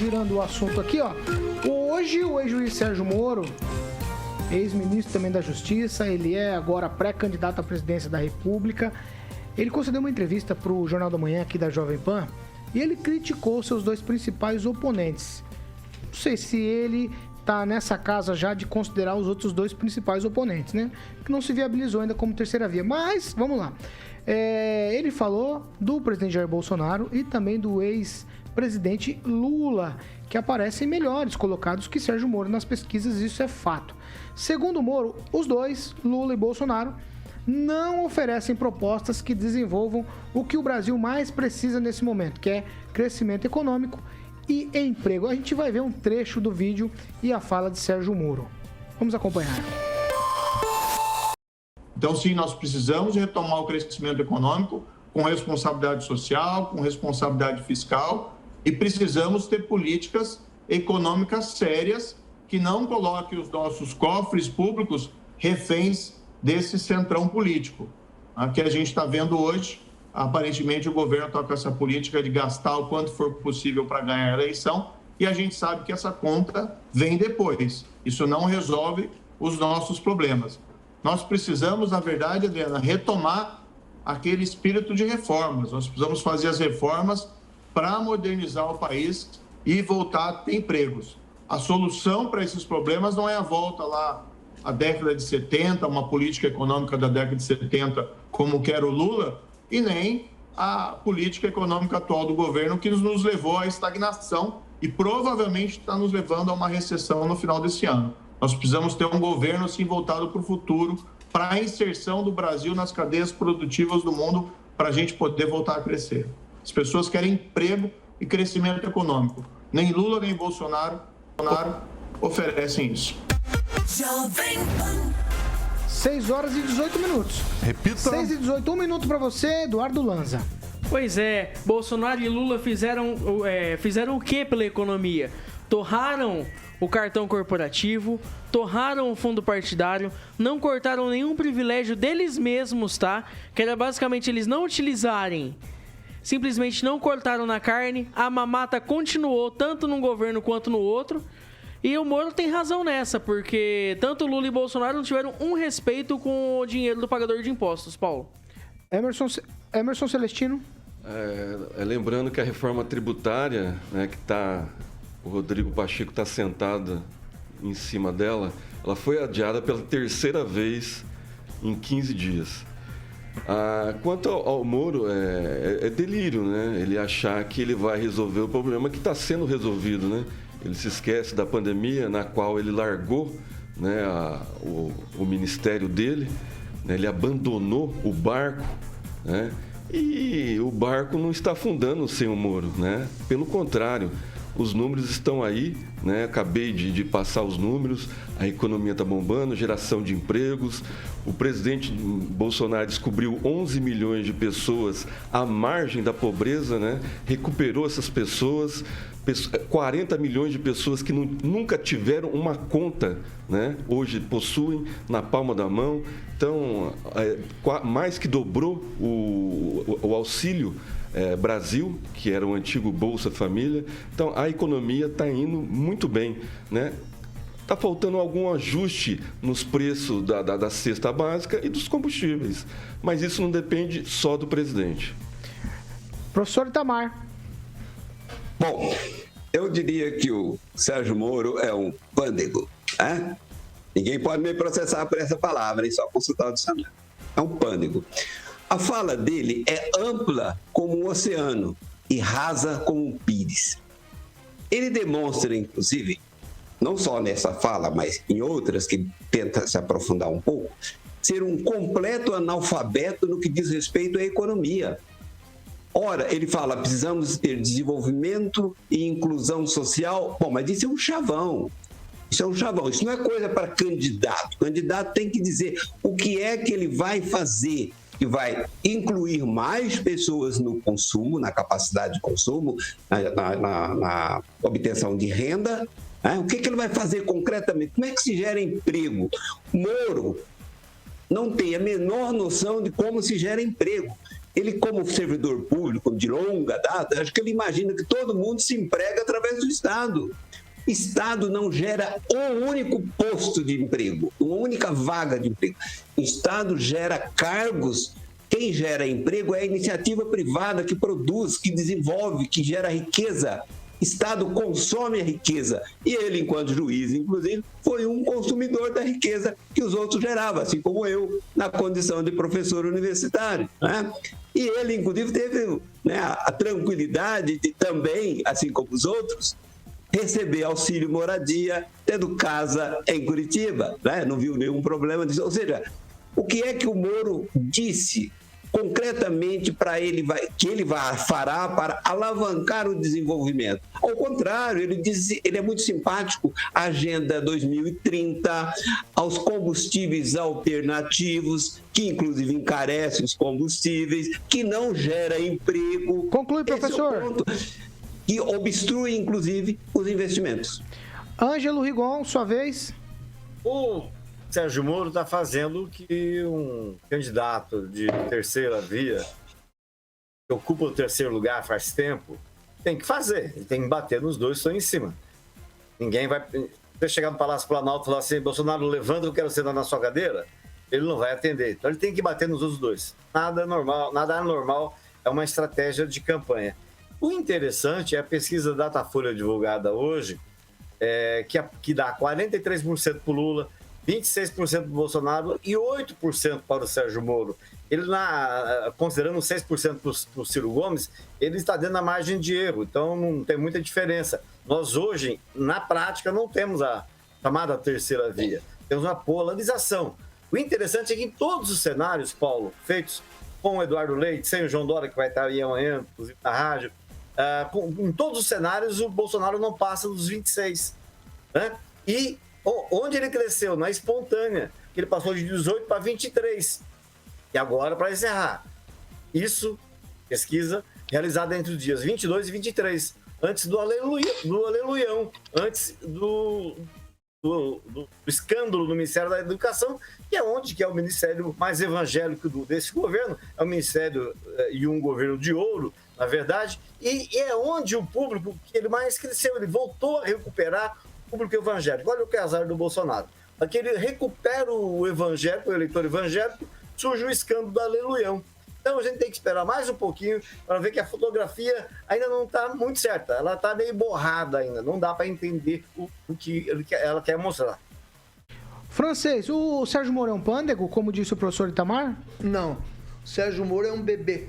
girando o assunto aqui, ó. Hoje o ex-juiz Sérgio Moro, ex-ministro também da Justiça, ele é agora pré-candidato à presidência da República. Ele concedeu uma entrevista para o Jornal da Manhã aqui da Jovem Pan e ele criticou seus dois principais oponentes. Não sei se ele está nessa casa já de considerar os outros dois principais oponentes, né? Que não se viabilizou ainda como terceira via. Mas, vamos lá. Ele falou do presidente Jair Bolsonaro e também do ex-presidente Lula, que aparecem melhores colocados que Sérgio Moro nas pesquisas, isso é fato. Segundo Moro, os dois, Lula e Bolsonaro, não oferecem propostas que desenvolvam o que o Brasil mais precisa nesse momento, que é crescimento econômico e emprego. A gente vai ver um trecho do vídeo e a fala de Sérgio Moro. Vamos acompanhar. Então, sim, nós precisamos retomar o crescimento econômico com responsabilidade social, com responsabilidade fiscal e precisamos ter políticas econômicas sérias que não coloquem os nossos cofres públicos reféns desse centrão político. Que a gente está vendo hoje, aparentemente o governo está com essa política de gastar o quanto for possível para ganhar a eleição e a gente sabe que essa conta vem depois. Isso não resolve os nossos problemas. Nós precisamos, na verdade, Adriana, retomar aquele espírito de reformas. Nós precisamos fazer as reformas para modernizar o país e voltar a ter empregos. A solução para esses problemas não é a volta lá à década de 70, uma política econômica da década de 70, como quer o Lula, e nem a política econômica atual do governo, que nos levou à estagnação e provavelmente está nos levando a uma recessão no final desse ano. Nós precisamos ter um governo assim voltado para o futuro, para a inserção do Brasil nas cadeias produtivas do mundo, para a gente poder voltar a crescer. As pessoas querem emprego e crescimento econômico. Nem Lula nem Bolsonaro oferecem isso. 6 horas e 18 minutos. Repita. 6 e 18, 1 minuto para você, Eduardo Lanza. Pois é, Bolsonaro e Lula fizeram o que pela economia? Torraram o cartão corporativo, torraram o fundo partidário, não cortaram nenhum privilégio deles mesmos, tá? Que era basicamente eles não utilizarem, simplesmente não cortaram na carne, a mamata continuou tanto num governo quanto no outro. E o Moro tem razão nessa, porque tanto Lula e Bolsonaro não tiveram um respeito com o dinheiro do pagador de impostos, Paulo. Emerson Celestino. Lembrando que a reforma tributária, né, que o Rodrigo Pacheco está sentado em cima dela, ela foi adiada pela terceira vez em 15 dias. Quanto ao Moro, é delírio, né? Ele achar que ele vai resolver o problema que está sendo resolvido, né? Ele se esquece da pandemia na qual ele largou, né, o ministério dele, né? Ele abandonou o barco, né? E o barco não está afundando sem o Moro, né? Pelo contrário, os números estão aí, né? Acabei de passar os números, a economia está bombando, geração de empregos. O presidente Bolsonaro descobriu 11 milhões de pessoas à margem da pobreza, né? Recuperou essas pessoas, 40 milhões de pessoas que nunca tiveram uma conta, né? Hoje possuem na palma da mão. Então, mais que dobrou o auxílio Brasil, que era o antigo Bolsa Família. Então, a economia está indo muito bem, né? Está faltando algum ajuste nos preços da cesta básica e dos combustíveis, mas isso não depende só do presidente. Professor Itamar. Bom, eu diria que o Sérgio Moro é um pândego, né? Ninguém pode me processar por essa palavra, hein? Só consultar o dicionário. É um pândego. A fala dele é ampla como um oceano e rasa como um pires. Ele demonstra, inclusive, não só nessa fala, mas em outras que tenta se aprofundar um pouco, ser um completo analfabeto no que diz respeito à economia. Ora, ele fala, precisamos ter desenvolvimento e inclusão social. Bom, mas isso é um chavão. Isso é um chavão. Isso não é coisa para candidato. O candidato tem que dizer o que é que ele vai fazer, que vai incluir mais pessoas no consumo, na capacidade de consumo, na obtenção de renda. O que ele vai fazer concretamente? Como é que se gera emprego? Moro não tem a menor noção de como se gera emprego. ele como servidor público de longa data, acho que ele imagina que todo mundo se emprega através do Estado. Estado não gera um único posto de emprego, uma única vaga de emprego. Estado gera cargos. Quem gera emprego é a iniciativa privada que produz, que desenvolve, que gera riqueza. Estado consome a riqueza. E ele, enquanto juiz, inclusive, foi um consumidor da riqueza que os outros geravam, assim como eu, na condição de professor universitário, né? E ele, inclusive, teve, né, a tranquilidade de também, assim como os outros, receber auxílio moradia, tendo casa em Curitiba, né? Não viu nenhum problema disso. Ou seja, o que é que o Moro disse concretamente para ele fará para alavancar o desenvolvimento? Ao contrário, ele é muito simpático à Agenda 2030, aos combustíveis alternativos, que inclusive encarece os combustíveis, que não gera emprego. Conclui, professor. Esse é o ponto, que obstrui, inclusive, os investimentos. Ângelo Rigon, sua vez. O Sérgio Moro está fazendo o que um candidato de terceira via, que ocupa o terceiro lugar faz tempo, tem que fazer. Ele tem que bater nos dois, estão em cima. Ninguém vai... Você chegar no Palácio Planalto e falar assim, Bolsonaro, levanta, eu quero sentar na sua cadeira, ele não vai atender. Então ele tem que bater nos outros dois. Nada anormal, é uma estratégia de campanha. O interessante é a pesquisa Datafolha divulgada hoje, que dá 43% para o Lula, 26% para o Bolsonaro e 8% para o Sérgio Moro. Ele, considerando 6% para o Ciro Gomes, ele está dentro da margem de erro, então não tem muita diferença. Nós hoje, na prática, não temos a chamada terceira via, temos uma polarização. O interessante é que em todos os cenários, Paulo, feitos com o Eduardo Leite, sem o João Dória, que vai estar aí amanhã, inclusive na rádio, em todos os cenários, o Bolsonaro não passa dos 26. Né? E onde ele cresceu? Na espontânea, que ele passou de 18 para 23. E agora, para encerrar, isso, pesquisa realizada entre os dias 22 e 23, antes do aleluião, antes do escândalo do Ministério da Educação, que é o ministério mais evangélico desse governo, é o ministério e um governo de ouro, na verdade, e é onde o público que ele mais cresceu, ele voltou a recuperar o público evangélico. Olha o que é azar do Bolsonaro. Aqui ele recupera o evangélico, o eleitor evangélico, surge o escândalo do aleluião. Então a gente tem que esperar mais um pouquinho para ver que a fotografia ainda não está muito certa. Ela está meio borrada ainda, não dá para entender o que ela quer mostrar. Francês, o Sérgio Moro é um pândego, como disse o professor Itamar? Não, o Sérgio Moro é um bebê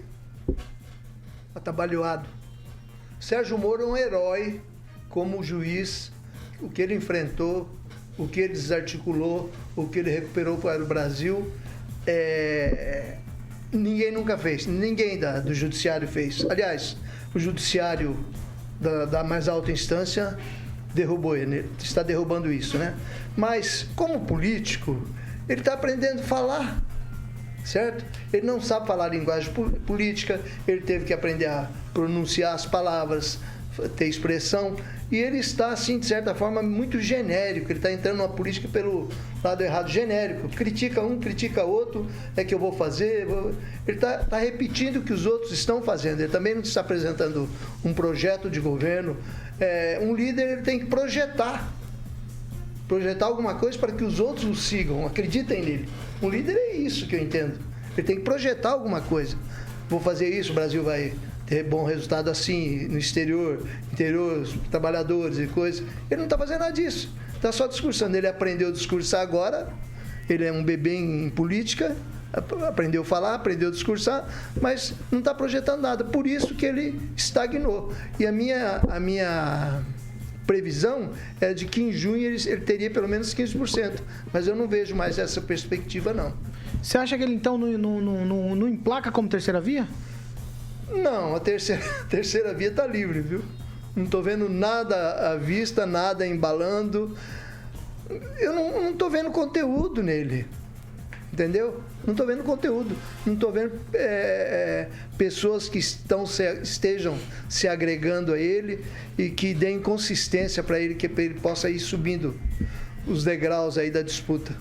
atabalhoado. Sérgio Moro é um herói como juiz, o que ele enfrentou, o que ele desarticulou, o que ele recuperou para o Brasil, ninguém nunca fez, ninguém do judiciário fez. Aliás, o judiciário da mais alta instância derrubou ele, está derrubando isso, né? Mas, como político, ele está aprendendo a falar, certo? Ele não sabe falar linguagem política, ele teve que aprender a pronunciar as palavras, ter expressão, e ele está, assim, de certa forma, muito genérico. Ele está entrando numa política pelo lado errado, genérico. Critica um, critica outro, é que eu vou fazer. Ele está repetindo o que os outros estão fazendo. Ele também não está apresentando um projeto de governo. Um líder, ele tem que projetar alguma coisa para que os outros o sigam, acreditem nele. Um líder é isso que eu entendo. Ele tem que projetar alguma coisa. Vou fazer isso, o Brasil vai ter bom resultado assim, no exterior, os trabalhadores e coisas. Ele não está fazendo nada disso. Está só discursando. Ele aprendeu a discursar agora, ele é um bebê em política, aprendeu a falar, aprendeu a discursar, mas não está projetando nada. Por isso que ele estagnou. E a minha previsão é de que em junho ele teria pelo menos 15%. Mas eu não vejo mais essa perspectiva, não. Você acha que ele, então, não emplaca como terceira via? Não, a terceira via está livre, viu? Não estou vendo nada à vista, nada embalando. Eu não estou vendo conteúdo nele, entendeu? Não estou vendo conteúdo. Não estou vendo pessoas que estejam se agregando a ele e que deem consistência para ele, que ele possa ir subindo os degraus aí da disputa.